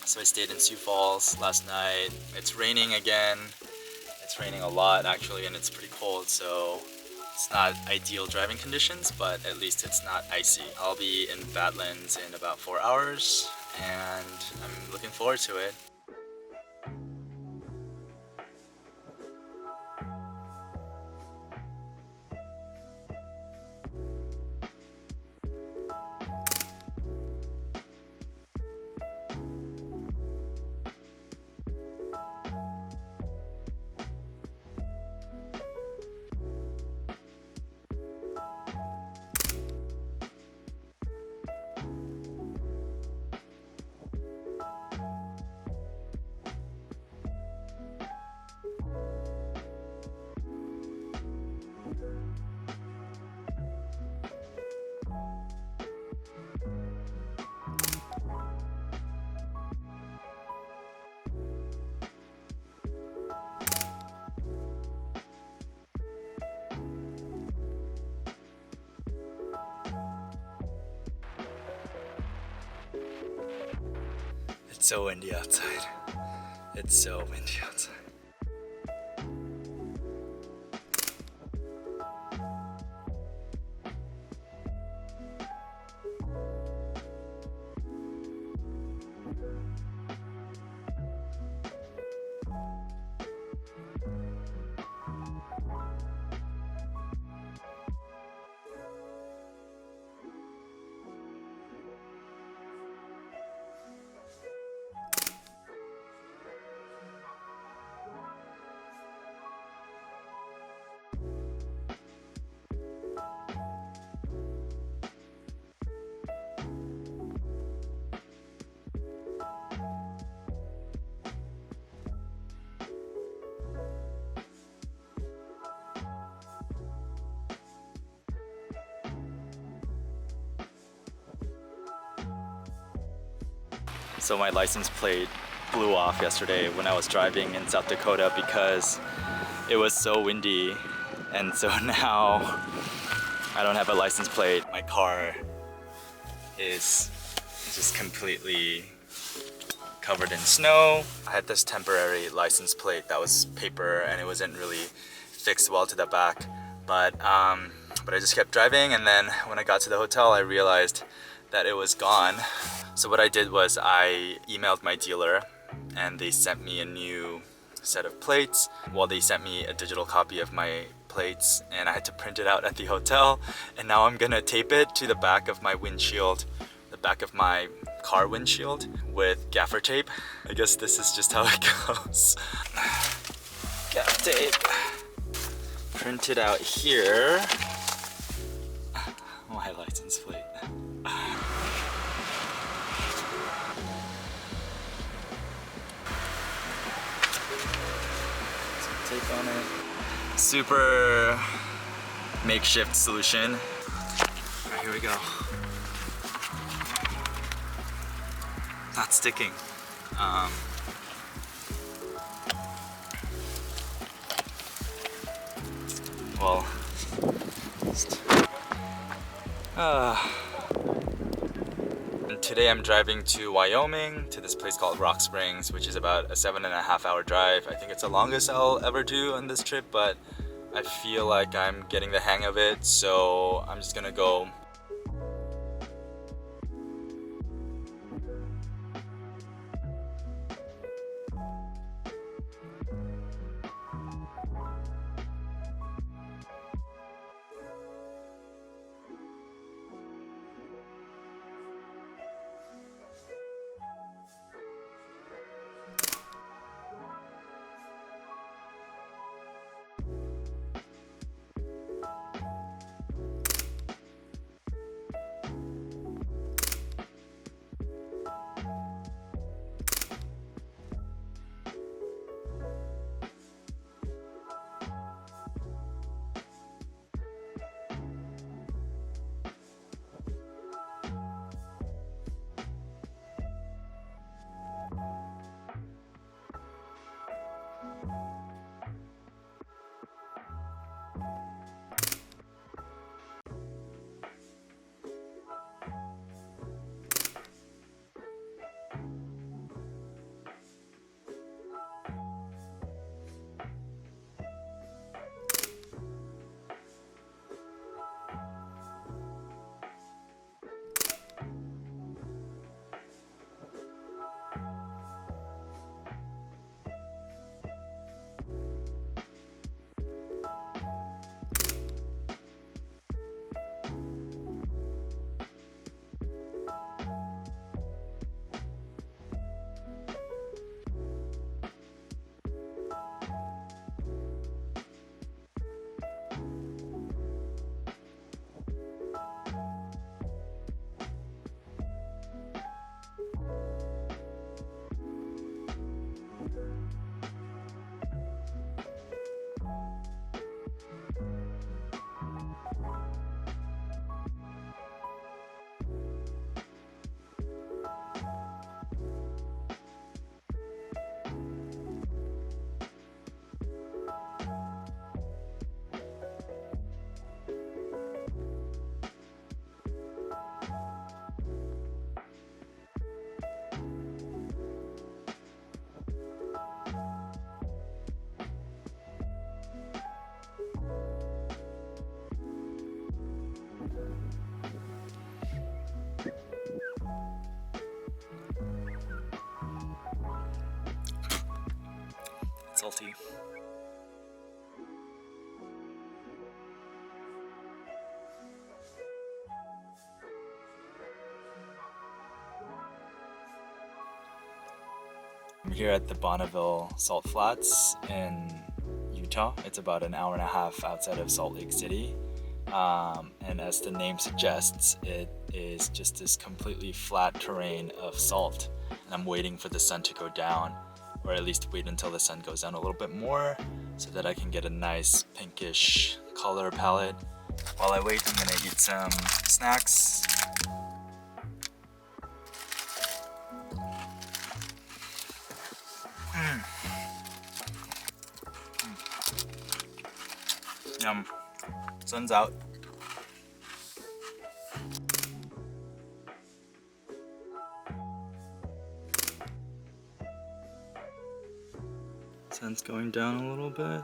So I stayed in Sioux Falls last night. It's raining again. It's raining a lot actually, and it's pretty cold, so it's not ideal driving conditions, but at least it's not icy. I'll be in Badlands in about 4 hours, and I'm looking forward to it. It's so windy outside. It's so windy outside. So my license plate blew off yesterday when I was driving in South Dakota because it was so windy, and so now I don't have a license plate. My car is just completely covered in snow. I had this temporary license plate that was paper and it wasn't really fixed well to the back, but I just kept driving, and then when I got to the hotel I realized that it was gone. So what I did was I emailed my dealer and they sent me a new set of plates. Well, they sent me a digital copy of my plates and I had to print it out at the hotel, and now I'm gonna tape it to the back of my windshield, the back of my car windshield with gaffer tape. I guess this is just how it goes. Gaffer tape. Print it out here. My license plate. Tape on it. Super makeshift solution. Alright, here we go. Not sticking. Well, and today I'm driving to Wyoming, to this place called Rock Springs, which is about a 7.5 hour drive. I think it's the longest I'll ever do on this trip, but I feel like I'm getting the hang of it, so I'm just gonna go. salty. I'm here at the Bonneville Salt Flats in Utah. It's about an hour and a half outside of Salt Lake City. And as the name suggests, it is just this completely flat terrain of salt. And I'm waiting for the sun to go down, or at least wait until the sun goes down a little bit more so that I can get a nice pinkish color palette. While I wait, I'm gonna eat some snacks. Yum. Sun's out. Sun's going down a little bit.